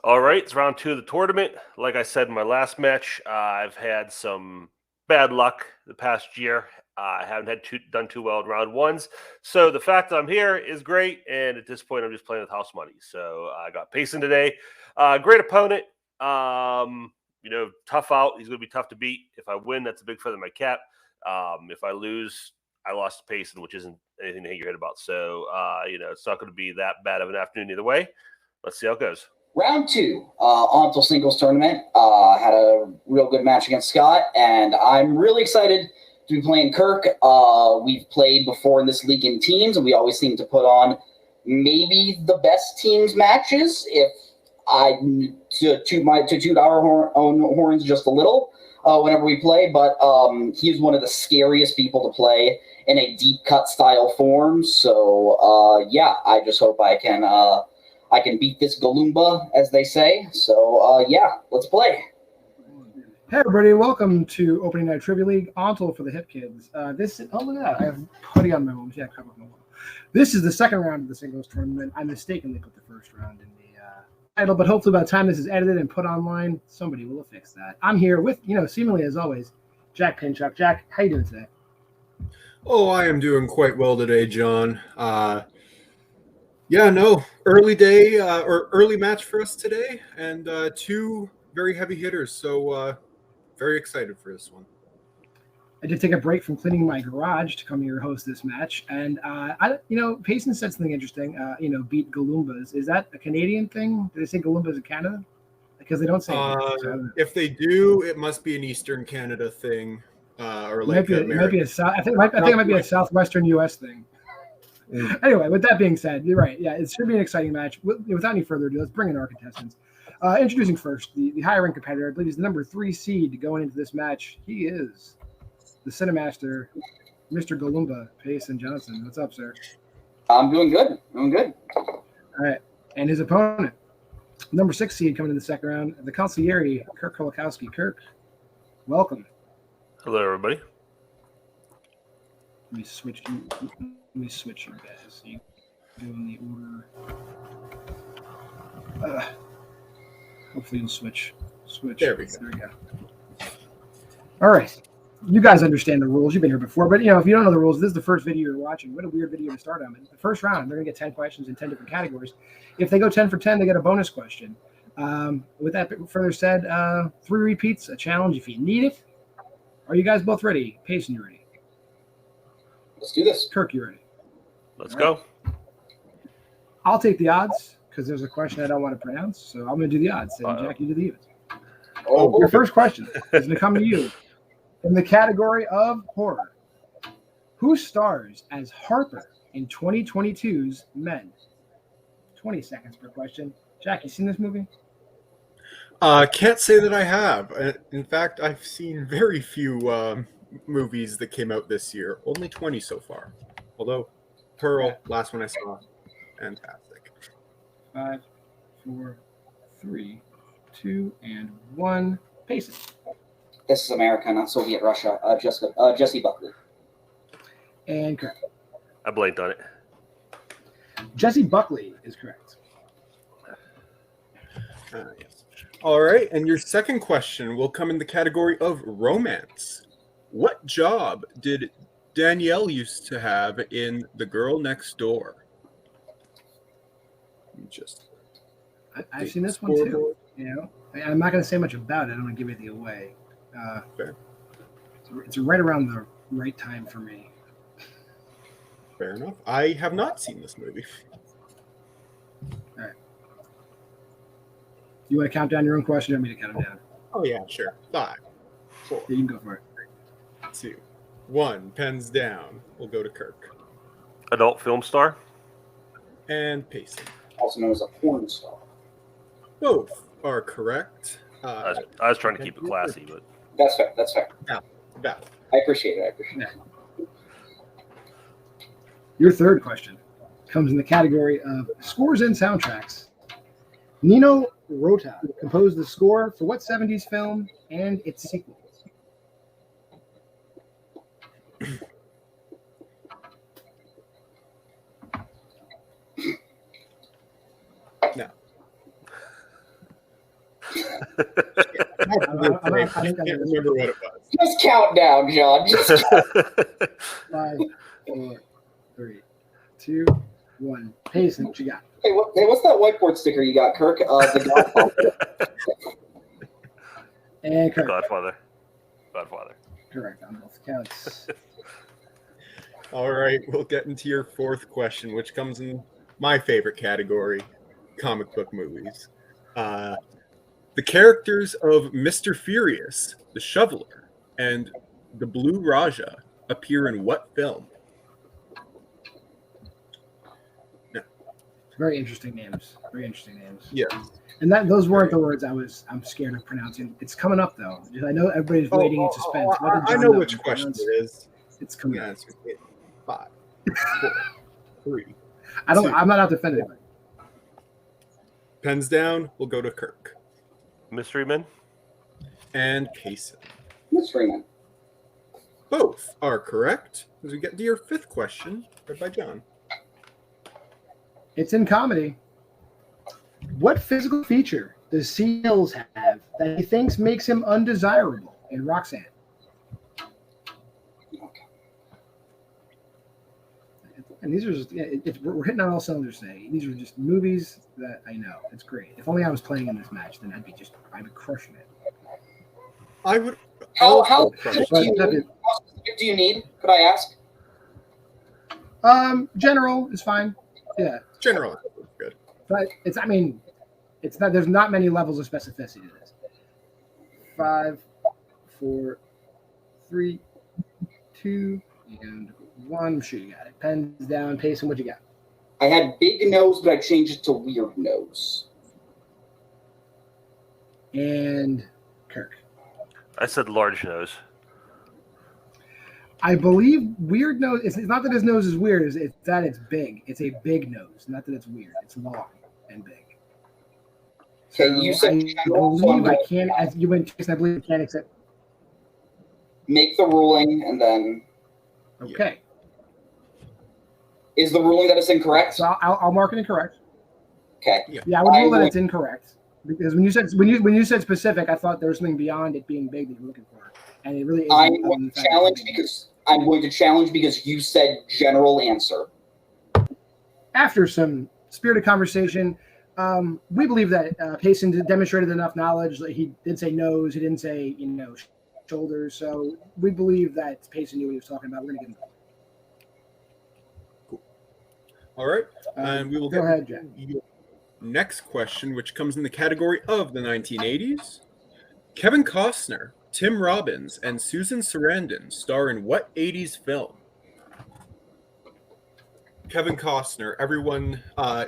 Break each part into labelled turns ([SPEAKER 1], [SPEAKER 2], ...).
[SPEAKER 1] All right, it's round 2 of the tournament. Like I said in my last match, I've had some bad luck the past year. I haven't done too well in round 1s. So the fact that I'm here is great. And at this point, I'm just playing with house money. So I got Payson today. Great opponent. Tough out. He's going to be tough to beat. If I win, that's a big feather in my cap. If I lose, I lost to Payson, which isn't anything to hang your head about. So, it's not going to be that bad of an afternoon either way. Let's see how it goes.
[SPEAKER 2] Round 2, ONTL singles tournament. Had a real good match against Scott, and I'm really excited to be playing Kirk. We've played before in this league in teams, and we always seem to put on maybe the best teams matches. If I to toot our own horns just a little whenever we play, but he's one of the scariest people to play in a deep cut style form. So I just hope I can beat this Galumba, as they say. So, let's play.
[SPEAKER 3] Hey, everybody. Welcome to Opening Night Trivia League, ONTL for the hip kids. Look at that. I have putty on my wall. Yeah, cover my wall. This is the second round of the singles tournament. I mistakenly put the first round in the title, but hopefully by the time this is edited and put online, somebody will fix that. I'm here with, seemingly as always, Jack Pinchuk. Jack, how you doing today?
[SPEAKER 4] Oh, I am doing quite well today, John. Early day or early match for us today, and two very heavy hitters. So very excited for this one.
[SPEAKER 3] I did take a break from cleaning my garage to come here host this match, and Payson said something interesting. Beat Galumbas. Is that a Canadian thing? Do they say Galumbas in Canada? Because they don't say.
[SPEAKER 4] If they do, it must be an Eastern Canada thing, or like
[SPEAKER 3] it might be a South. I think it might be a Southwestern U.S. thing. Anyway, with that being said, you're right. Yeah, it should be an exciting match. Without any further ado, let's bring in our contestants. Introducing first, the higher-ranked competitor. I believe he's the number 3 seed going into this match. He is the Cinemaster, Mr. Galumba, Payson Johnson. What's up, sir?
[SPEAKER 2] I'm doing good.
[SPEAKER 3] All right. And his opponent, number 6 seed coming in the second round, the Consigliere, Kirk Kowalkowski. Kirk, welcome.
[SPEAKER 1] Hello, everybody.
[SPEAKER 3] Let me switch you guys. You go in the order. Hopefully you'll switch.
[SPEAKER 4] There we
[SPEAKER 3] go. All right. You guys understand the rules. You've been here before. But, if you don't know the rules, this is the first video you're watching. What a weird video to start on. The first round, they're going to get 10 questions in 10 different categories. If they go 10 for 10, they get a bonus question. With that further said, 3 repeats, a challenge if you need it. Are you guys both ready? Payson, you ready?
[SPEAKER 2] Let's do this.
[SPEAKER 3] Kirk, you ready?
[SPEAKER 1] Let's go.
[SPEAKER 3] I'll take the odds because there's a question I don't want to pronounce. So I'm going to do the odds. And Jack, you do the evens. Your first question is going to come to you in the category of horror. Who stars as Harper in 2022's Men? 20 seconds per question. Jack, you seen this movie?
[SPEAKER 4] Can't say that I have. In fact, I've seen very few movies that came out this year. Only 20 so far. Although Pearl, last one I saw, fantastic.
[SPEAKER 3] 5, 4, 3, 2, and 1. Payson.
[SPEAKER 2] This is America, not Soviet Russia. Jesse Buckley.
[SPEAKER 3] And Kirk.
[SPEAKER 1] I blanked on it.
[SPEAKER 3] Jesse Buckley is correct.
[SPEAKER 4] Yes. All right, and your second question will come in the category of romance. What job did Danielle used to have in The Girl Next Door?
[SPEAKER 3] I've seen this one too. I'm not going to say much about it. I don't want to give anything away.
[SPEAKER 4] Fair.
[SPEAKER 3] It's right around the right time for me.
[SPEAKER 4] Fair enough. I have not seen this movie.
[SPEAKER 3] All right. You want to count down your own question or me to count them down?
[SPEAKER 4] Oh, yeah, sure. 5, 4.
[SPEAKER 3] Yeah, you can go for it.
[SPEAKER 4] 2, 1. Pens down. We'll go to Kirk.
[SPEAKER 1] Adult film star.
[SPEAKER 4] And Payson.
[SPEAKER 2] Also known as a porn star.
[SPEAKER 4] Both are correct.
[SPEAKER 1] I was trying to keep it classy, but
[SPEAKER 2] That's fair.
[SPEAKER 4] Yeah.
[SPEAKER 2] I appreciate it.
[SPEAKER 3] Your third question comes in the category of scores and soundtracks. Nino Rota composed the score for what 70s film and its sequel?
[SPEAKER 4] No. I can't remember what it was.
[SPEAKER 2] Just count down, John. Just
[SPEAKER 3] 5, 4, 3, 2, 1. Payson, what you got?
[SPEAKER 2] Hey, what's that whiteboard sticker you got, Kirk? The Godfather.
[SPEAKER 3] And Kirk.
[SPEAKER 1] Godfather.
[SPEAKER 3] Correct on both counts.
[SPEAKER 4] All right, we'll get into your fourth question, which comes in my favorite category, comic book movies. The characters of Mr. Furious, the Shoveler, and the Blue Raja appear in what film?
[SPEAKER 3] Very interesting names.
[SPEAKER 4] Yeah.
[SPEAKER 3] And those weren't the words I'm scared of pronouncing. It's coming up though. I know everybody's waiting in suspense.
[SPEAKER 4] I know which question it is.
[SPEAKER 3] It's coming up.
[SPEAKER 4] 5, 4, 3.
[SPEAKER 3] I'm not out defending it.
[SPEAKER 4] Pens down. We'll go to Kirk
[SPEAKER 1] Mystery Men.
[SPEAKER 4] and Payson.
[SPEAKER 2] Mystery Man.
[SPEAKER 4] Both are correct. As we get to your fifth question, read by John.
[SPEAKER 3] It's in comedy. What physical feature does Seals have that he thinks makes him undesirable in Roxanne? And these are just, we're hitting on all cylinders today. These are just movies that I know. It's great. If only I was playing in this match, then I'd be crushing it.
[SPEAKER 4] I would.
[SPEAKER 2] How specific do you need? Could I ask?
[SPEAKER 3] General is fine. Yeah.
[SPEAKER 4] General. Good.
[SPEAKER 3] But it's not. There's not many levels of specificity to this. 5, 4, 3, 2, and 1. I'm sure you got it. Pens down. Payson, what you got?
[SPEAKER 2] I had big nose, but I changed it to weird nose.
[SPEAKER 3] And Kirk.
[SPEAKER 1] I said large nose.
[SPEAKER 3] I believe weird nose. It's not that his nose is weird. It's that it's big. It's a big nose. Not that it's weird. It's long and big.
[SPEAKER 2] Okay,
[SPEAKER 3] So
[SPEAKER 2] you said
[SPEAKER 3] I
[SPEAKER 2] general,
[SPEAKER 3] believe I can't. As you went, I believe I can't accept.
[SPEAKER 2] make the ruling, and then
[SPEAKER 3] Okay.
[SPEAKER 2] is the ruling that it's incorrect?
[SPEAKER 3] So I'll mark it incorrect.
[SPEAKER 2] Okay.
[SPEAKER 3] Yeah, I would rule that it's incorrect because when you said specific, I thought there was something beyond it being big that you were looking for, and it really isn't.
[SPEAKER 2] I'm going to challenge because you said general answer.
[SPEAKER 3] After some spirited conversation, we believe that Payson demonstrated enough knowledge. He did say nose. He didn't say shoulders. So we believe that Payson knew what he was talking about. We're going to give him.
[SPEAKER 4] Cool. All right, and we will
[SPEAKER 3] Go ahead, Jack.
[SPEAKER 4] Your next question, which comes in the category of the 1980s. Kevin Costner, Tim Robbins, and Susan Sarandon star in what 80s film? Kevin Costner, everyone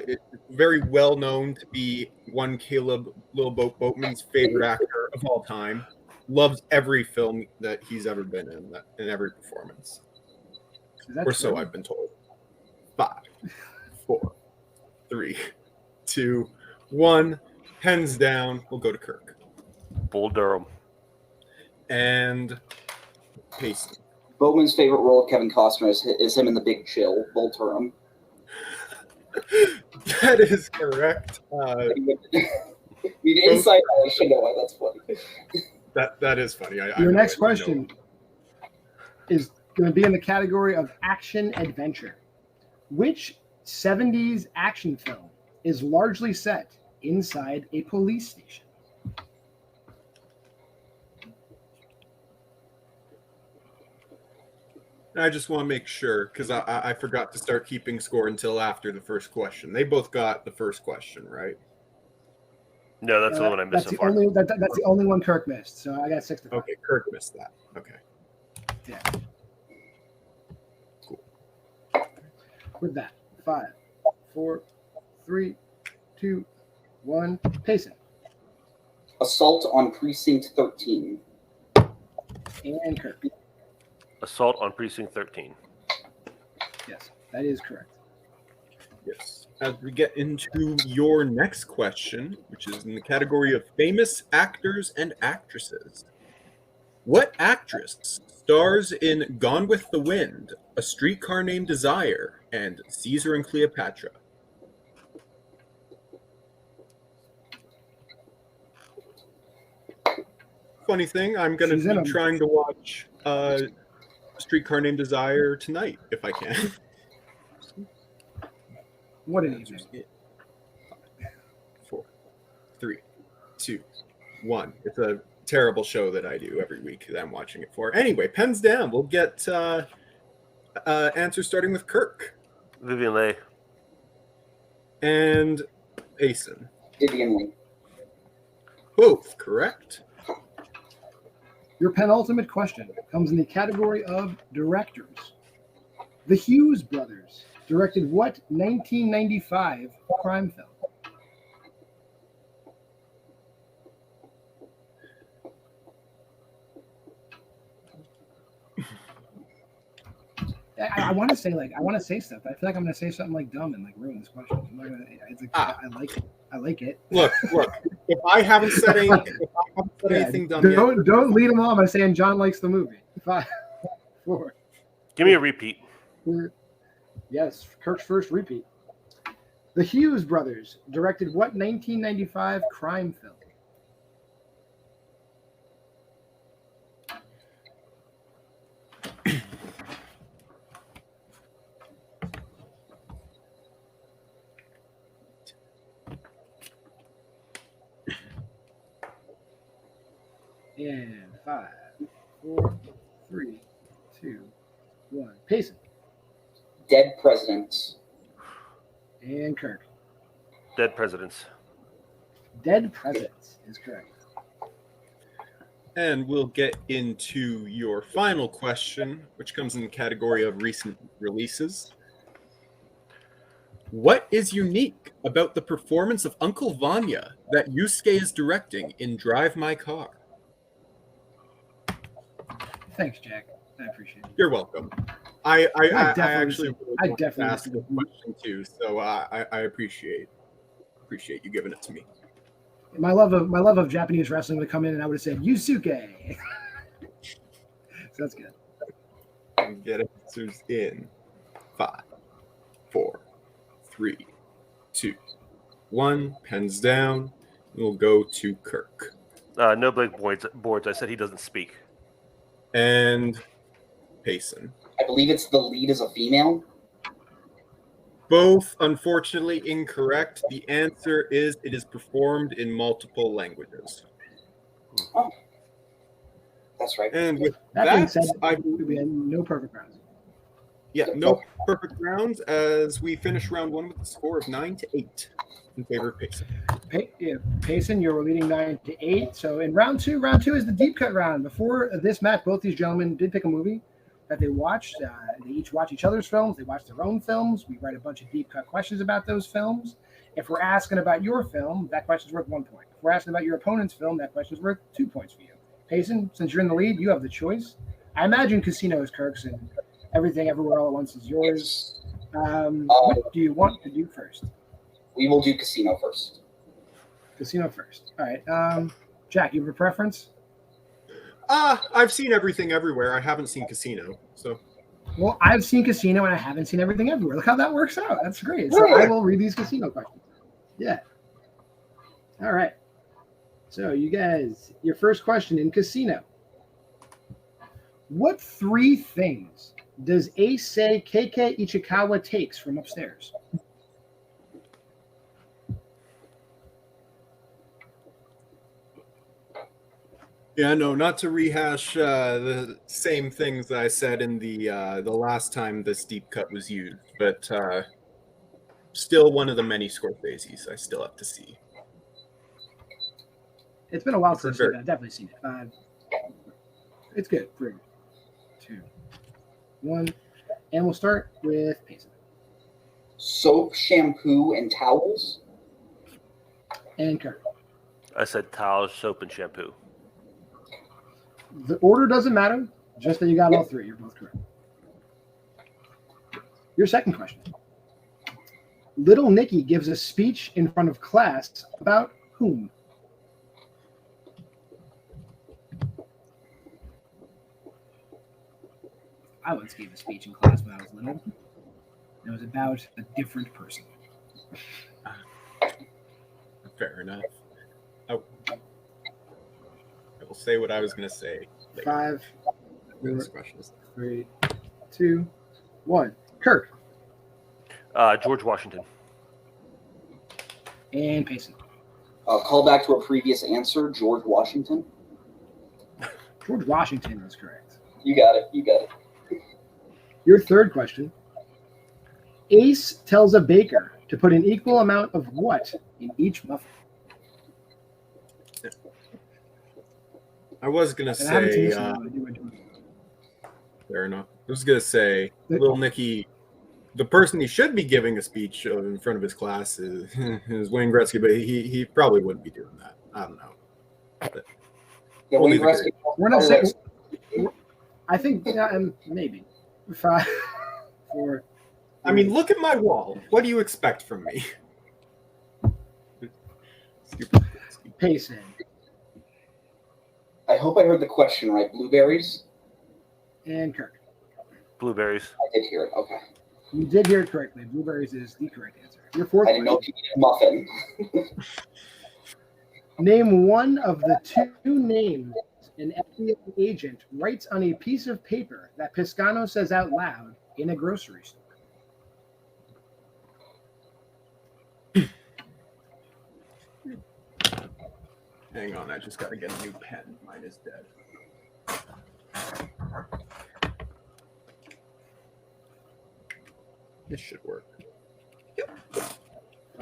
[SPEAKER 4] is very well known to be one Caleb Little Boatman's favorite actor of all time. Loves every film that he's ever been in every performance. Or so I've been told. 5, 4, 3, 2, 1. Pens down. We'll go to Kirk.
[SPEAKER 1] Bull Durham.
[SPEAKER 4] And Payson.
[SPEAKER 2] Bowman's favorite role of Kevin Costner is him in The Big Chill, Bull Durham.
[SPEAKER 4] That is correct.
[SPEAKER 2] The inside knowledge should know why that's funny.
[SPEAKER 4] That is funny.
[SPEAKER 3] Your next question is going to be in the category of action adventure. Which 70s action film is largely set inside a police station?
[SPEAKER 4] I just want to make sure because I forgot to start keeping score until after the first question. They both got the first question, right?
[SPEAKER 1] No, that's the one I missed so far.
[SPEAKER 3] That's the only one Kirk missed. So I got 6 to 5.
[SPEAKER 4] Okay, Kirk missed that. Okay.
[SPEAKER 3] Yeah.
[SPEAKER 4] Cool.
[SPEAKER 3] With that, 5, 4, 3, 2, 1. Payson.
[SPEAKER 2] Assault on Precinct 13.
[SPEAKER 3] And Kirk.
[SPEAKER 1] Assault on Precinct 13.
[SPEAKER 3] Yes, that is correct.
[SPEAKER 4] Yes. As we get into your next question, which is in the category of famous actors and actresses. What actress stars in Gone with the Wind, A Streetcar Named Desire, and Caesar and Cleopatra? funny thing, I'm going
[SPEAKER 3] She's in
[SPEAKER 4] to
[SPEAKER 3] 'em.
[SPEAKER 4] be trying to watch Streetcar Named Desire tonight, if I can.
[SPEAKER 3] What an evening.
[SPEAKER 4] 4, 3, 2, 1. It's a terrible show that I do every week that I'm watching it for. Anyway, pens down. We'll get answers starting with Kirk.
[SPEAKER 1] Vivian Leigh.
[SPEAKER 4] And Payson.
[SPEAKER 2] Vivian Leigh.
[SPEAKER 4] Both correct.
[SPEAKER 3] Your penultimate question comes in the category of directors. The Hughes Brothers directed what 1995 crime film? I want to say stuff. I feel like I'm going to say something like dumb and like ruin this question. I'm not gonna, I like it. I like it.
[SPEAKER 4] Look. If I haven't said anything dumb yet,
[SPEAKER 3] don't lead them on by saying John likes the movie. 5, 4.
[SPEAKER 1] Give me a repeat.
[SPEAKER 3] Yes, Kirk's first repeat. The Hughes Brothers directed what 1995 crime film? And 5, 4, 3, 2, 1. Payson.
[SPEAKER 2] Dead Presidents.
[SPEAKER 3] And Kirk.
[SPEAKER 1] Dead Presidents.
[SPEAKER 3] Dead Presidents is correct.
[SPEAKER 4] and we'll get into your final question, which comes in the category of recent releases. What is unique about the performance of Uncle Vanya that Yusuke is directing in Drive My Car?
[SPEAKER 3] Thanks, Jack. I appreciate it.
[SPEAKER 4] You're welcome. I actually
[SPEAKER 3] definitely
[SPEAKER 4] asked a question too, so I appreciate you giving it to me.
[SPEAKER 3] My love of Japanese wrestling would come in, and I would have said Yusuke. So that's good.
[SPEAKER 4] And get answers in 5, 4, 3, 2, 1. Pens down. We'll go to Kirk.
[SPEAKER 1] No blank boards. I said he doesn't speak.
[SPEAKER 4] And Payson.
[SPEAKER 2] I believe it's the lead is a female.
[SPEAKER 4] Both, unfortunately, incorrect. The answer is it is performed in multiple languages.
[SPEAKER 2] Oh, that's right.
[SPEAKER 4] And with
[SPEAKER 3] That being
[SPEAKER 4] that,
[SPEAKER 3] said,
[SPEAKER 4] I
[SPEAKER 3] we had no perfect rounds.
[SPEAKER 4] yeah, no perfect rounds as we finish round one with a score of 9-8 in favor of Payson.
[SPEAKER 3] Payson, you're leading 9-8. So in round two is the deep cut round. Before this match, both these gentlemen did pick a movie that they watched. They each watch each other's films. They watch their own films. We write a bunch of deep cut questions about those films. If we're asking about your film, that question's worth 1 point. If we're asking about your opponent's film, that question's worth 2 points for you. Payson, since you're in the lead, you have the choice. I imagine Casino is Kirk's and Everything Everywhere All at Once is yours. What do you want to do first?
[SPEAKER 2] We will do Casino first.
[SPEAKER 3] Casino first. All right. Jack, you have a preference?
[SPEAKER 4] I've seen Everything Everywhere. I haven't seen Casino, so.
[SPEAKER 3] Well, I've seen Casino and I haven't seen Everything Everywhere. Look how that works out. That's great. So I will read these Casino questions. Yeah. All right. So you guys, your first question in Casino. What 3 things does Ace KK Ichikawa takes from upstairs?
[SPEAKER 4] Yeah, no, not to rehash the same things that I said in the last time this deep cut was used, but still one of the many Scorseses I still have to see.
[SPEAKER 3] It's been a while since I've definitely seen it. It's good. 3, 2, 1, and we'll start with Payson.
[SPEAKER 2] Soap, shampoo, and towels.
[SPEAKER 3] And Kirk.
[SPEAKER 1] I said towels, soap, and shampoo.
[SPEAKER 3] The order doesn't matter, just that you got all 3. You're both correct. Your second question. Little Nicky gives a speech in front of class about whom? I once gave a speech in class when I was little. It was about a different person.
[SPEAKER 4] Fair enough. will say what I was going to say later.
[SPEAKER 3] 5,
[SPEAKER 4] This question is
[SPEAKER 3] 3, 2, 1. Kirk
[SPEAKER 1] George Washington.
[SPEAKER 3] and Payson.
[SPEAKER 2] Call back to a previous answer. George Washington.
[SPEAKER 3] George Washington is correct.
[SPEAKER 2] You got it. You got it.
[SPEAKER 3] Your third question. Ace tells a baker to put an equal amount of what in each muffin?
[SPEAKER 4] I was going to
[SPEAKER 3] And I haven't seen
[SPEAKER 4] say,
[SPEAKER 3] this in a while. I do.
[SPEAKER 4] fair enough. I was going to say, little Nicky, the person he should be giving a speech in front of his class is Wayne Gretzky, but he probably wouldn't be doing that. I don't know. But
[SPEAKER 2] Yeah,
[SPEAKER 4] only
[SPEAKER 2] Wayne
[SPEAKER 4] the
[SPEAKER 2] Gretzky.
[SPEAKER 3] We're not saying. I think maybe 5, 4.
[SPEAKER 4] I mean, look at my wall. What do you expect from me? Stupid Gretzky.
[SPEAKER 3] Payson.
[SPEAKER 2] I hope I heard the question right. Blueberries.
[SPEAKER 3] And Kirk.
[SPEAKER 1] Blueberries.
[SPEAKER 2] I did hear it. Okay.
[SPEAKER 3] You did hear it correctly. Blueberries is the correct answer. Your fourth
[SPEAKER 2] I didn't know if
[SPEAKER 3] question.
[SPEAKER 2] you needed a muffin.
[SPEAKER 3] Name one of the 2 names an FBI agent writes on a piece of paper that Piscano says out loud in a grocery store.
[SPEAKER 4] Hang on, I just got to get a new pen. Mine is dead. This should work.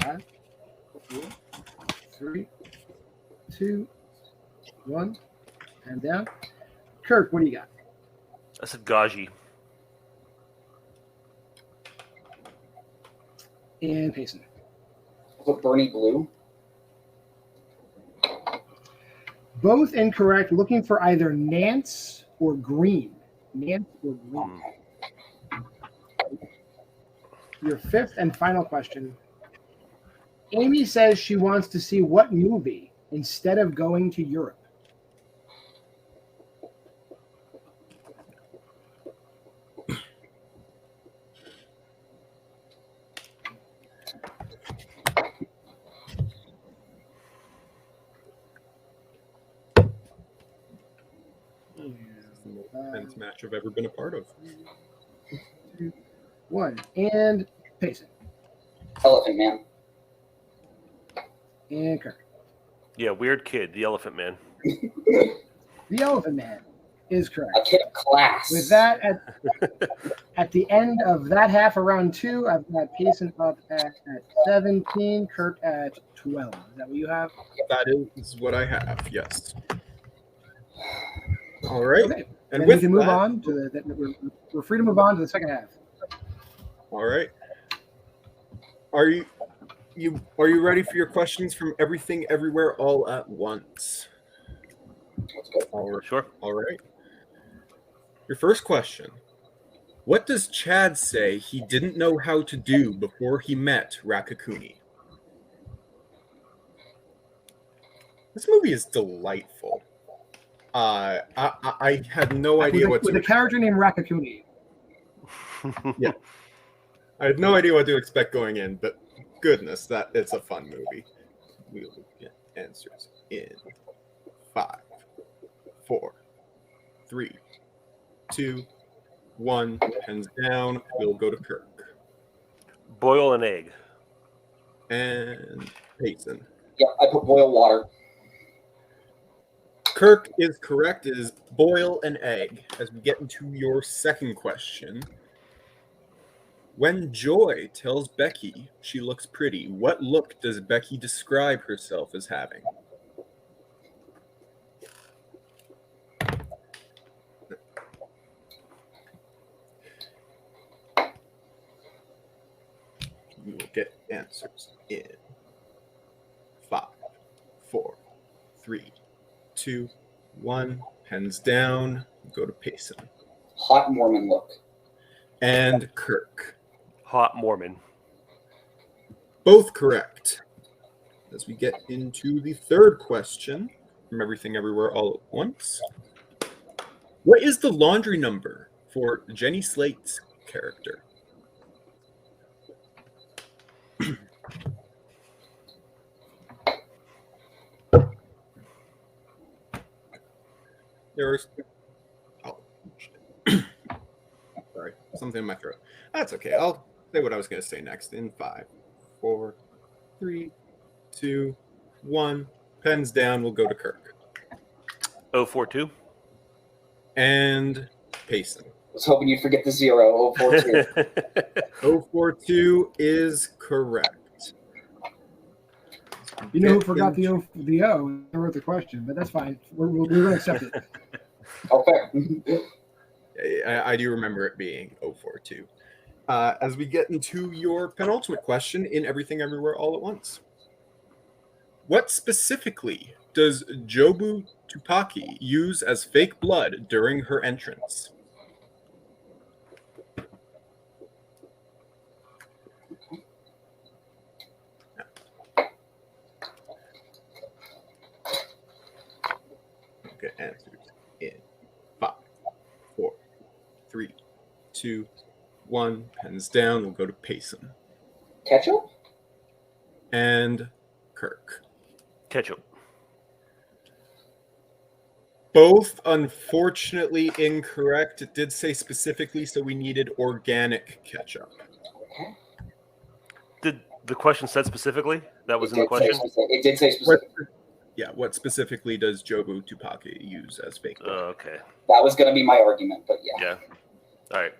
[SPEAKER 3] 5, 4, 3, 2, 1, and down. Kirk, what do you got?
[SPEAKER 1] I said Gaji.
[SPEAKER 3] And Payson.
[SPEAKER 2] Was it Bernie Blue?
[SPEAKER 3] Both incorrect. Looking for either Nance or Green. Nance or Green. Your fifth and final question. Amy says she wants to see what movie instead of going to Europe?
[SPEAKER 4] Tenth match I've ever been a part of.
[SPEAKER 3] 2, 1. And Payson.
[SPEAKER 2] Elephant Man.
[SPEAKER 3] And Kirk.
[SPEAKER 1] Yeah, Weird Kid, the Elephant Man.
[SPEAKER 3] The Elephant Man is correct.
[SPEAKER 2] A kid of class.
[SPEAKER 3] With that, at the end of that half of round 2, I've got Payson up at 17, Kirk at 12. Is that what you have?
[SPEAKER 4] That is what I have, yes. All right.
[SPEAKER 3] Okay.
[SPEAKER 4] And
[SPEAKER 3] Then
[SPEAKER 4] with
[SPEAKER 3] we can move
[SPEAKER 4] that-
[SPEAKER 3] on to we're free to move on to the second half.
[SPEAKER 4] All right. Are you ready for your questions from Everything Everywhere All at Once?
[SPEAKER 2] Let's go.
[SPEAKER 4] All right.
[SPEAKER 1] Sure.
[SPEAKER 4] All right. Your first question. What does Chad say he didn't know how to do before he met Rakakuni? This movie is delightful. I had no idea what to
[SPEAKER 3] with a character named Rakakuni.
[SPEAKER 4] Yeah. I had no idea what to expect going in, but goodness, that it's a fun movie. We'll get answers in 5, 4, 3, 2, 1. Hands down. We'll go to Kirk
[SPEAKER 1] Boil an egg.
[SPEAKER 4] and Payson.
[SPEAKER 2] Yeah, I put boil water.
[SPEAKER 4] Kirk is correct. It is boil an egg. As we get into your second question. When Joy tells Becky she looks pretty, what look does Becky describe herself as having? You will get answers in 5, 4, 3, 2, 1. Pens down. Go to Payson.
[SPEAKER 2] Hot Mormon look.
[SPEAKER 4] And Kirk.
[SPEAKER 1] Hot Mormon.
[SPEAKER 4] Both correct. As we get into the third question from Everything Everywhere All at Once. What is the laundry number for Jenny Slate's character? There was. Oh, sorry, something in my throat. That's okay. I'll say what I was going to say next in 5, 4, 3, 2, 1. Pens down. We'll go to Kirk
[SPEAKER 1] 042.
[SPEAKER 4] and Payson.
[SPEAKER 2] I was hoping you'd forget the 0, 042.
[SPEAKER 4] 042 is correct.
[SPEAKER 3] You know who forgot the O? I wrote the question, but that's fine. We're going to accept it.
[SPEAKER 2] Oh, fair.
[SPEAKER 4] I do remember it being 042. As we get into your penultimate question in Everything Everywhere All at Once. What specifically does Jobu Tupaki use as fake blood during her entrance? Okay, answers in 5, 4, 3, 2, 1. Pens down. We'll go to Payson
[SPEAKER 2] Ketchup?
[SPEAKER 4] and Kirk.
[SPEAKER 1] Ketchup.
[SPEAKER 4] Both unfortunately incorrect. It did say specifically, so we needed organic ketchup.
[SPEAKER 2] Okay.
[SPEAKER 1] Did the question said specifically? That was in the question?
[SPEAKER 2] It did say specific.
[SPEAKER 4] What specifically does Jobu Tupaki use as fake blood?
[SPEAKER 1] Okay.
[SPEAKER 2] That was going to be my argument, but yeah.
[SPEAKER 1] Yeah. All right.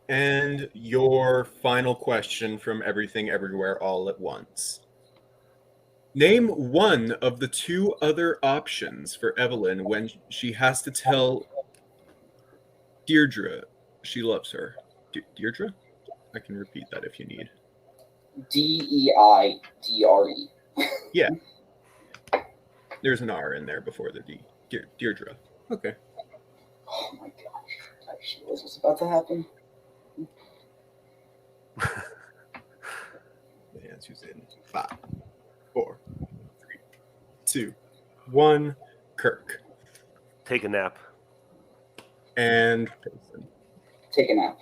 [SPEAKER 4] And your final question from Everything Everywhere All at Once. Name one of the 2 other options for Evelyn when she has to tell Deirdre she loves her. Deirdre? I can repeat that if you need.
[SPEAKER 2] Deidre.
[SPEAKER 4] Yeah. There's an R in there before the D. Deirdre. Okay.
[SPEAKER 2] Oh my gosh. I actually was what's about to happen.
[SPEAKER 4] The answer's in 5, 4, 3, 2, 1. Kirk
[SPEAKER 1] Take a nap.
[SPEAKER 4] and Payson.
[SPEAKER 2] Take a nap.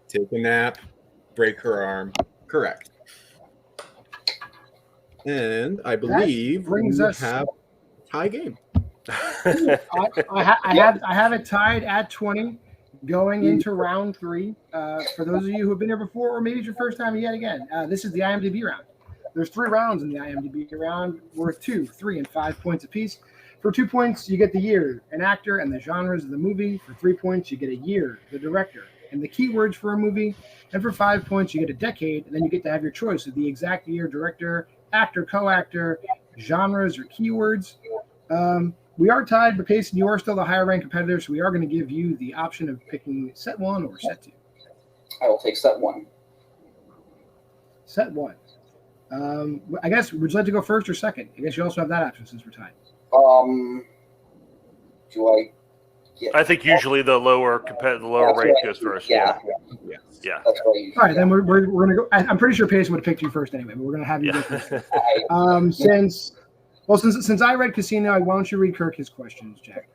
[SPEAKER 4] Take a nap. Break her arm. Correct. And I believe
[SPEAKER 3] brings
[SPEAKER 4] we
[SPEAKER 3] us-
[SPEAKER 4] have a tie game.
[SPEAKER 3] I have it tied at 20 going into round 3. For those of you who have been here before, or maybe it's your first time yet again, this is the IMDb round. There's 3 rounds in the IMDb round worth 2, 3, and 5 points apiece. For 2 points, you get the year, an actor, and the genres of the movie. For 3 points, you get a year, the director, and the keywords for a movie. And for 5 points, you get a decade, and then you get to have your choice of the exact year, director, actor, co-actor, genres, or keywords. We are tied, but Payson, you are still the higher ranked competitor, so we are going to give you the option of picking set 1 or set 2.
[SPEAKER 2] I will take set 1.
[SPEAKER 3] Set 1. I guess, would you like to go first or second? I guess you also have that option since we're tied.
[SPEAKER 2] Do I get?
[SPEAKER 1] I think usually the lower rank goes first.
[SPEAKER 2] Yeah.
[SPEAKER 1] Yeah.
[SPEAKER 2] That's what I usually
[SPEAKER 3] All right, then we're going to go. I'm pretty sure Payson would have picked you first anyway, but we're going to have you go first. Since I read Casino, why don't you read Kirk his questions, Jack?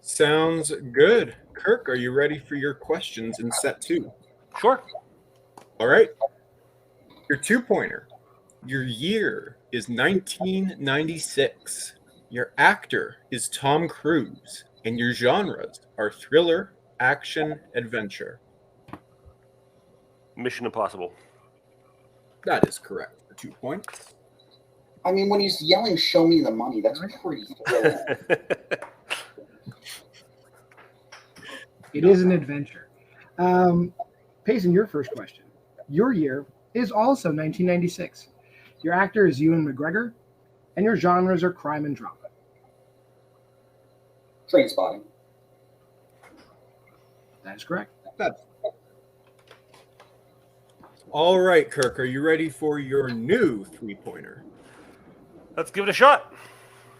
[SPEAKER 4] Sounds good. Kirk, are you ready for your questions in set 2?
[SPEAKER 1] Sure.
[SPEAKER 4] All right. Your 2-pointer. Your year is 1996. Your actor is Tom Cruise. And your genres are thriller, action, adventure.
[SPEAKER 1] Mission Impossible.
[SPEAKER 4] That is correct for 2 points.
[SPEAKER 2] I mean, when he's yelling, "Show me the money," that's pretty thrilling.
[SPEAKER 3] It is an adventure. Payson, your first question. Your year is also 1996. Your actor is Ewan McGregor, and your genres are crime and drama.
[SPEAKER 2] Trainspotting.
[SPEAKER 3] That is correct.
[SPEAKER 4] All right, Kirk, are you ready for your new 3-pointer?
[SPEAKER 1] Let's give it a shot.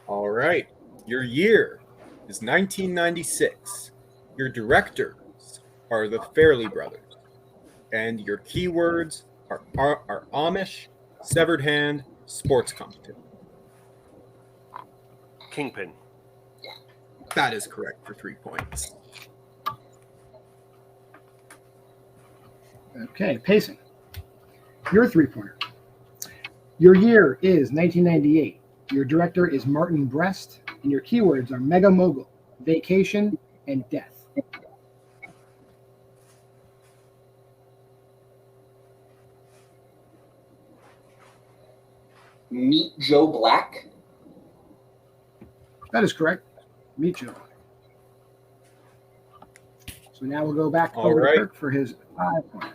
[SPEAKER 4] All right. Your year is 1996. Your directors are the Fairley Brothers. And your keywords are Amish, severed hand, sports competition.
[SPEAKER 1] Kingpin.
[SPEAKER 4] That is correct for 3 points.
[SPEAKER 3] Okay, Payson. Your 3-pointer. Your year is 1998. Your director is Martin Brest, And your keywords are mega mogul, vacation, and death.
[SPEAKER 2] Meet Joe Black.
[SPEAKER 3] That is correct. Meet Joe. So now we'll go back
[SPEAKER 4] All
[SPEAKER 3] over
[SPEAKER 4] right.
[SPEAKER 3] to Kirk for his 5 points.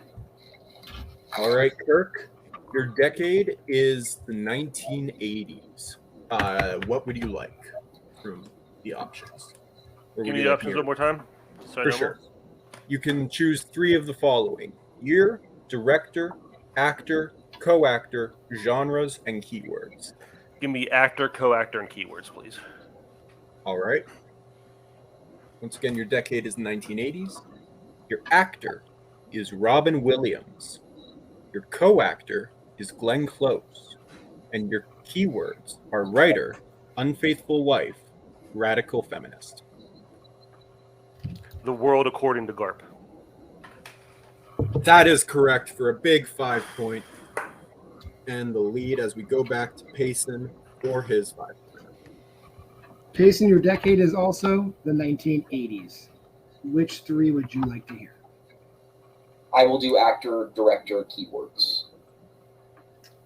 [SPEAKER 4] All right, Kirk. Your decade is the 1980s. What would you like from the options? Or
[SPEAKER 1] Give
[SPEAKER 4] would
[SPEAKER 1] me
[SPEAKER 4] you
[SPEAKER 1] the
[SPEAKER 4] like
[SPEAKER 1] options
[SPEAKER 4] me
[SPEAKER 1] one more time. So I
[SPEAKER 4] For
[SPEAKER 1] know
[SPEAKER 4] sure. You can choose 3 of the following: year, director, actor, co-actor, genres, and keywords.
[SPEAKER 1] Give me actor, co-actor, and keywords, please.
[SPEAKER 4] All right. Once again, your decade is the 1980s. Your actor is Robin Williams. Your co-actor is Glenn Close. And your keywords are writer, unfaithful wife, radical feminist.
[SPEAKER 1] The World According to Garp.
[SPEAKER 4] That is correct for a big 5 point. And the lead as we go back to Payson for his 5 point.
[SPEAKER 3] Payson, your decade is also the 1980s. Which 3 would you like to hear?
[SPEAKER 2] I will do actor, director, keywords.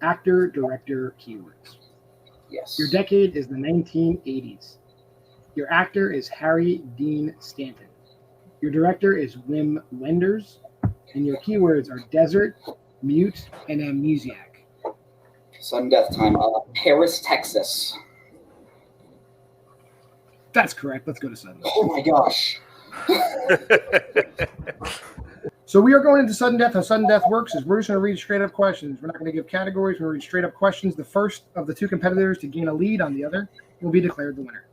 [SPEAKER 3] Actor, director, keywords.
[SPEAKER 2] Yes.
[SPEAKER 3] Your decade is the 1980s. Your actor is Harry Dean Stanton. Your director is Wim Wenders. And your keywords are desert, mute, and amnesiac.
[SPEAKER 2] Sudden death time. Paris, Texas.
[SPEAKER 3] That's correct. Let's go to sudden.
[SPEAKER 2] Oh my gosh.
[SPEAKER 3] So we are going into sudden death. How sudden death works is we're just going to read straight up questions. We're not going to give categories. We're going to read straight up questions. The first of the 2 competitors to gain a lead on the other will be declared the winner.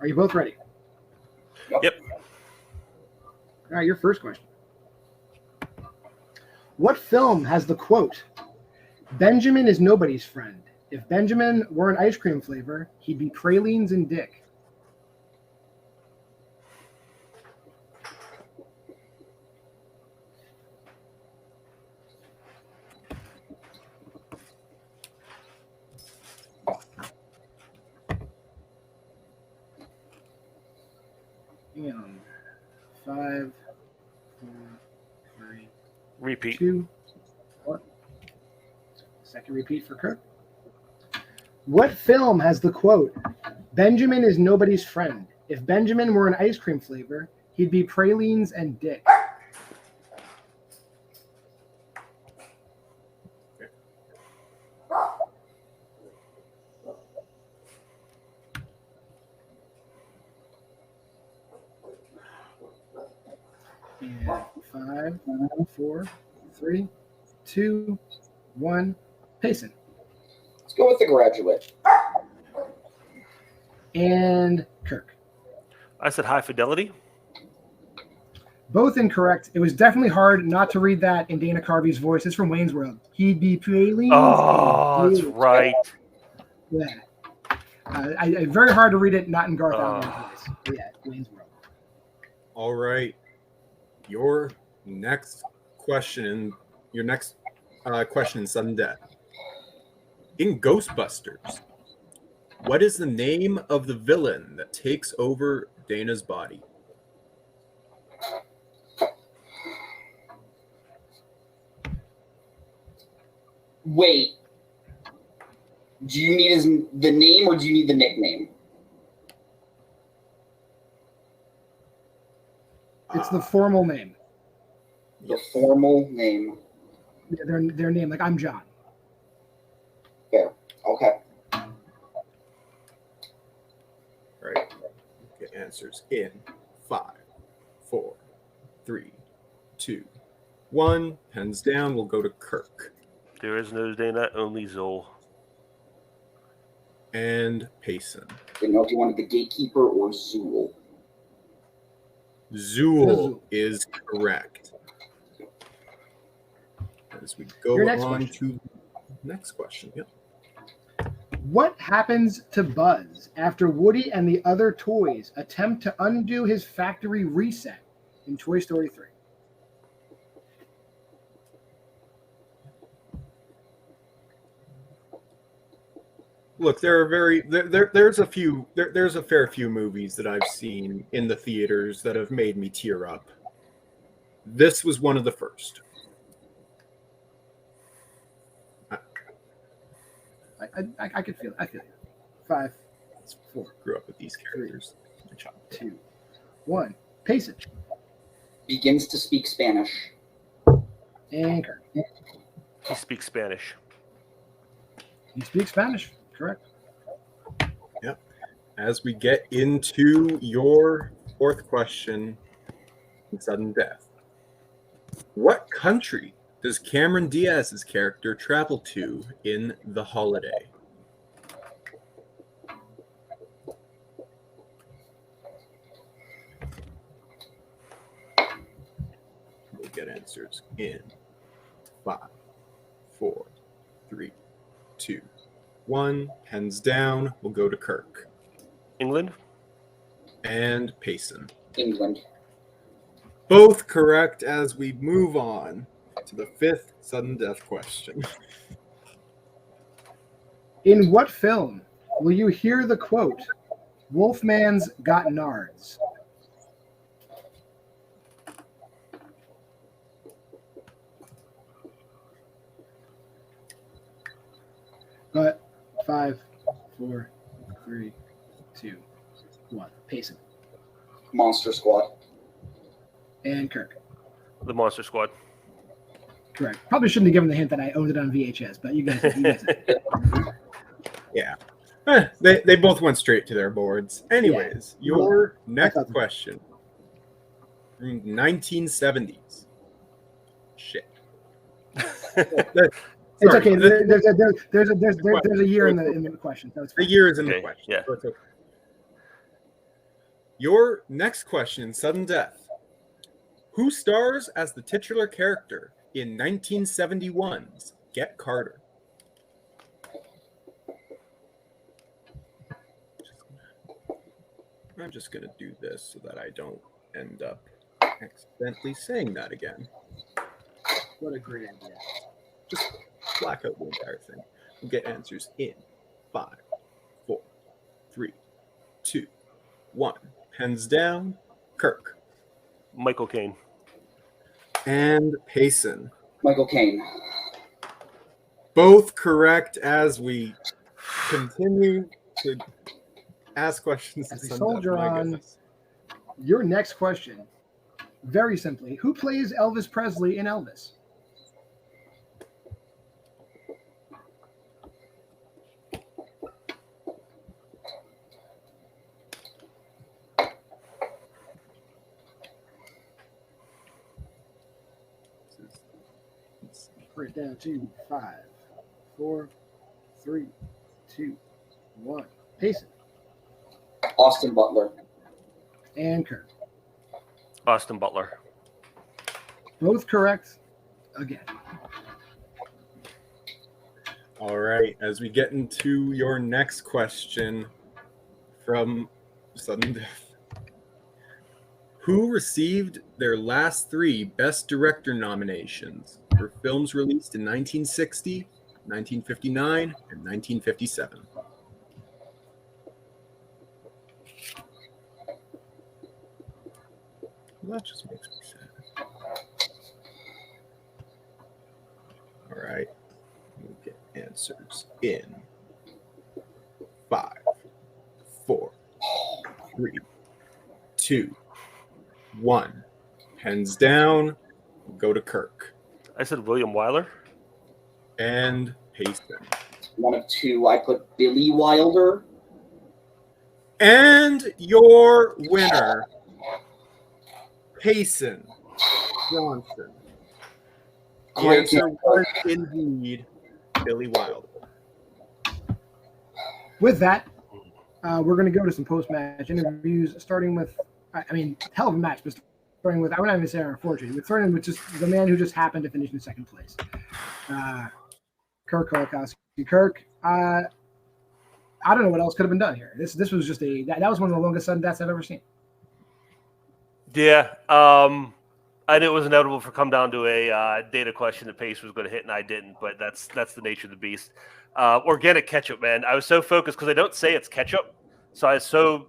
[SPEAKER 3] Are you both ready?
[SPEAKER 1] Yep.
[SPEAKER 3] All right, your first question. What film has the quote, "Benjamin is nobody's friend. If Benjamin were an ice cream flavor, he'd be pralines and dick"? And 5, 4, 3,
[SPEAKER 1] Repeat.
[SPEAKER 3] 2, 1. Second repeat for Kirk. What film has the quote, "Benjamin is nobody's friend. If Benjamin were an ice cream flavor, he'd be pralines and dick"? And 5, 4, 3, 2, 1. Payson.
[SPEAKER 2] Let's go with The Graduate.
[SPEAKER 3] And Kirk.
[SPEAKER 1] I said High Fidelity.
[SPEAKER 3] Both incorrect. It was definitely hard not to read that in Dana Carvey's voice. It's from Wayne's World. He'd be pralines.
[SPEAKER 1] Oh,
[SPEAKER 3] and
[SPEAKER 1] that's
[SPEAKER 3] dick.
[SPEAKER 1] right.
[SPEAKER 3] Yeah. Very hard to read it not in Garth Allen's voice. But yeah, Wayne's World.
[SPEAKER 4] All right. Your next question in sudden death. In Ghostbusters, what is the name of the villain that takes over Dana's body?
[SPEAKER 2] Wait. Do you need the name or do you need the nickname?
[SPEAKER 3] It's the formal name.
[SPEAKER 2] The formal name.
[SPEAKER 3] Their name. Like, I'm John.
[SPEAKER 2] Fair. Okay.
[SPEAKER 4] Right. Get answers in 5, 4, 3, 2, 1. Pens down. We'll go to Kirk
[SPEAKER 1] There is no Dana, only Zool.
[SPEAKER 4] and Payson.
[SPEAKER 2] Didn't know if you wanted the Gatekeeper or Zool.
[SPEAKER 4] Zool is correct. As we go
[SPEAKER 3] Your next
[SPEAKER 4] on
[SPEAKER 3] question.
[SPEAKER 4] to the next question. Yep.
[SPEAKER 3] What happens to Buzz after Woody and the other toys attempt to undo his factory reset in Toy Story 3?
[SPEAKER 4] Look, there's a fair few movies that I've seen in the theaters that have made me tear up. This was one of the first.
[SPEAKER 3] I could feel it. I feel it. 5, 4.
[SPEAKER 4] Grew up with these characters.
[SPEAKER 3] 2, 1. Payson.
[SPEAKER 2] Begins to speak Spanish.
[SPEAKER 3] And Kirk.
[SPEAKER 1] He speaks Spanish.
[SPEAKER 3] He speaks Spanish. Correct.
[SPEAKER 4] Yep. As we get into your fourth question, sudden death. What country does Cameron Diaz's character travel to in The Holiday? We'll get answers in 5, 4, 3, 2, 1. Pens down. We'll go to Kirk.
[SPEAKER 1] England?
[SPEAKER 4] And Payson.
[SPEAKER 2] England.
[SPEAKER 4] Both correct as we move on to the fifth sudden death question.
[SPEAKER 3] In what film will you hear the quote, Wolfman's got nards? But 5, 4, 3, 2, 1. Payson.
[SPEAKER 2] Monster Squad.
[SPEAKER 3] And Kirk.
[SPEAKER 1] The Monster Squad.
[SPEAKER 3] Correct. Probably shouldn't have given the hint that I owned it on VHS, but you guys
[SPEAKER 4] Yeah. They both went straight to their boards. Anyways, your next question from 1970s. Shit.
[SPEAKER 3] It's okay. There's a year in the question.
[SPEAKER 4] The year is in the
[SPEAKER 1] Okay,
[SPEAKER 4] question.
[SPEAKER 1] yeah.
[SPEAKER 4] So it's okay. Your next question, sudden death. Who stars as the titular character in 1971's Get Carter? I'm just going to do this so that I don't end up accidentally saying that again.
[SPEAKER 3] What a great idea.
[SPEAKER 4] Just black out the entire thing. We'll get answers in 5, 4, 3, 2, 1. Pens down. Kirk.
[SPEAKER 1] Michael Caine.
[SPEAKER 4] And Payson.
[SPEAKER 2] Michael Caine.
[SPEAKER 4] Both correct as we continue to ask questions.
[SPEAKER 3] As we soldier on, your next question, very simply, who plays Elvis Presley in Elvis? Break it down to 5, 4, 3, 2, 1. Payson.
[SPEAKER 2] Austin Butler.
[SPEAKER 3] And Kirk.
[SPEAKER 1] Austin Butler.
[SPEAKER 3] Both correct again.
[SPEAKER 4] All right, as we get into your next question from Sudden Death. Who received their last 3 Best Director nominations for films released in 1960, 1959, and 1957? Well, that just makes me sad. All right. We'll get answers in 5, 4, 3, 2, 1. Pens down. We'll go to Kirk.
[SPEAKER 1] I said William Wyler.
[SPEAKER 4] And Payson.
[SPEAKER 2] One of 2. I put Billy Wilder.
[SPEAKER 4] And your winner, Payson Johnson. The
[SPEAKER 2] Great
[SPEAKER 4] answer
[SPEAKER 2] game.
[SPEAKER 4] was indeed Billy Wilder.
[SPEAKER 3] With that, we're going to go to some post-match interviews, starting with, hell of a match, but starting with, I would not even say unfortunate, but starting with just the man who just happened to finish in second place. Kirk Kowalkowski. Kirk, I don't know what else could have been done here. This was just that was one of the longest sudden deaths I've ever seen.
[SPEAKER 1] Yeah. I knew it was inevitable for come down to a data question that Pace was going to hit, and I didn't. But that's the nature of the beast. Organic ketchup, man. I was so focused because I don't say it's ketchup, so I was so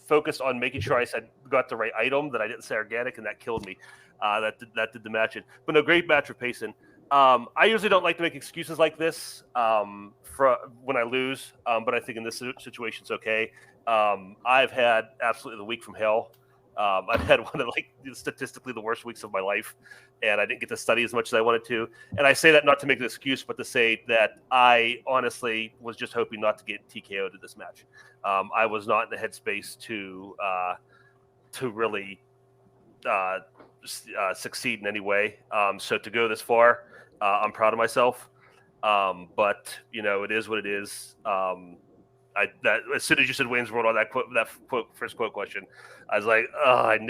[SPEAKER 1] focused on making sure I said got the right item that I didn't say organic, and that killed me. That did the match in. But no, great match with Payson. I usually don't like to make excuses like this for when I lose, but I think in this situation it's okay. I've had absolutely the week from hell. I've had one of statistically the worst weeks of my life, and I didn't get to study as much as I wanted to. And I say that not to make an excuse, but to say that I honestly was just hoping not to get TKO'd in this match. I was not in the headspace to really succeed in any way. So to go this far, I'm proud of myself. But it is what it is. As soon as you said Wayne's World on that first quote question, I was like, oh, I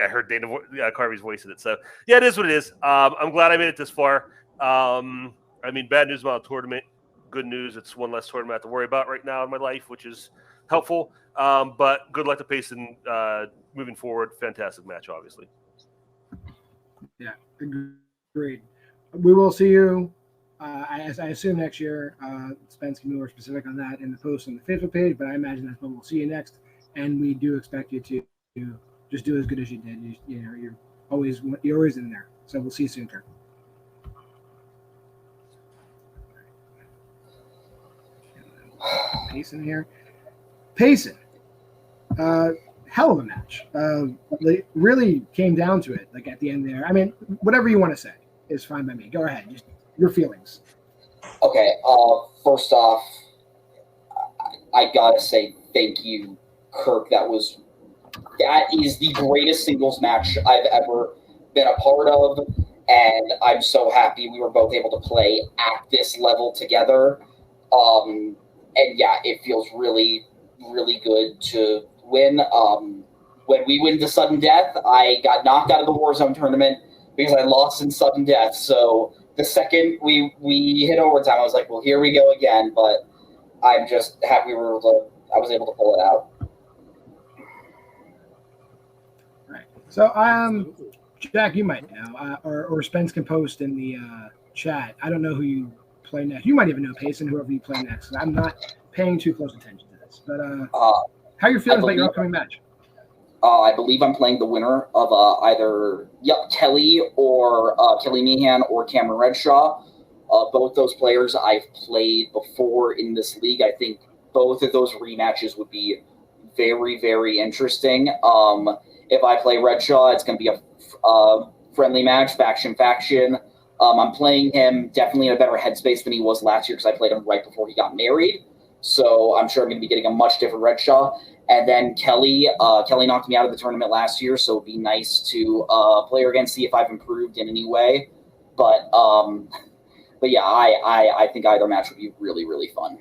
[SPEAKER 1] heard Dana Carvey's voice in it. So yeah, it is what it is. I'm glad I made it this far. Bad news about the tournament. Good news, it's one less tournament I have to worry about right now in my life, which is helpful. But good luck to Payson moving forward. Fantastic match, obviously.
[SPEAKER 3] Yeah, agreed. We will see you. I assume next year. Spence can be more specific on that in the post on the Facebook page, but I imagine that's when we'll see you next. And we do expect you to just do as good as you did. You're always in there. So we'll see you soon, Kirk. Payson here. Payson. Hell of a match. Really came down to it, at the end there. Whatever you want to say is fine by me. Go ahead. Just your feelings.
[SPEAKER 2] Okay. First off, I gotta say thank you, Kirk. That is the greatest singles match I've ever been a part of, and I'm so happy we were both able to play at this level together. And yeah, it feels really, really good to win. When we went to sudden death, I got knocked out of the Warzone tournament because I lost in sudden death. So the second we hit overtime, I was like, well, here we go again. But I'm just happy I was able to pull it out.
[SPEAKER 3] Right. So, Jack, you might know, or Spence can post in the chat. I don't know who you play next. You might even know Payson, whoever you play next. I'm not paying too close attention to this. But how are you feeling about your upcoming match?
[SPEAKER 2] I believe I'm playing the winner of either Kelly or Kelly Meehan or Cameron Redshaw. Both those players I've played before in this league. I think both of those rematches would be very, very interesting. If I play Redshaw, it's going to be a friendly match, faction. I'm playing him definitely in a better headspace than he was last year because I played him right before he got married. So I'm sure I'm going to be getting a much different Redshaw. And then Kelly knocked me out of the tournament last year, so it'd be nice to play her again, see if I've improved in any way. But yeah, I think either match would be really, really fun.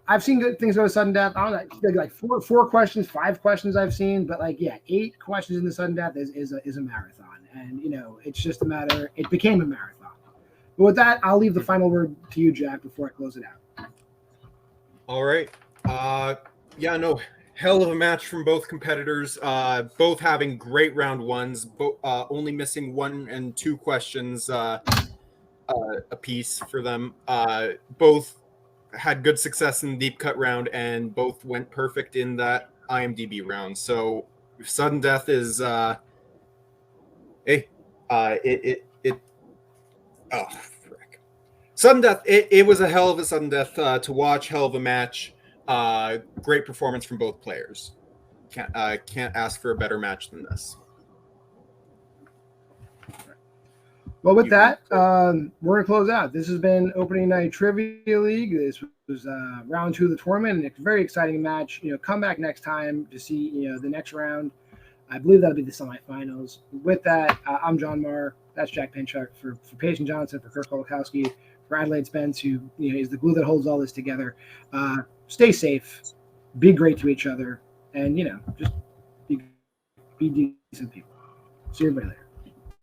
[SPEAKER 3] I've seen good things go to sudden death. I don't know, like four questions, 5 questions I've seen, but 8 questions in the sudden death is a marathon, and it's just a matter. It became a marathon. But with that, I'll leave the final word to you, Jack, before I close it out.
[SPEAKER 4] All right. Hell of a match from both competitors. Both having great round ones. Only missing 1 and 2 questions a piece for them. Both had good success in the deep cut round, and both went perfect in that IMDb round. So sudden death is sudden death. It was a hell of a sudden death to watch. Hell of a match. Great performance from both players. Can't ask for a better match than this.
[SPEAKER 3] Well, with that, we're going to close out. This has been Opening Night Trivia League. This was round 2 of the tournament, and it's a very exciting match. Come back next time to see the next round. I believe that'll be the semifinals. With that, I'm John Marr. That's Jack Pinchuk for Payson Johnson, for Kirk Kowalkowski, for Adelaide Spence, who is the glue that holds all this together. Stay safe, be great to each other, and just be decent people. See everybody later.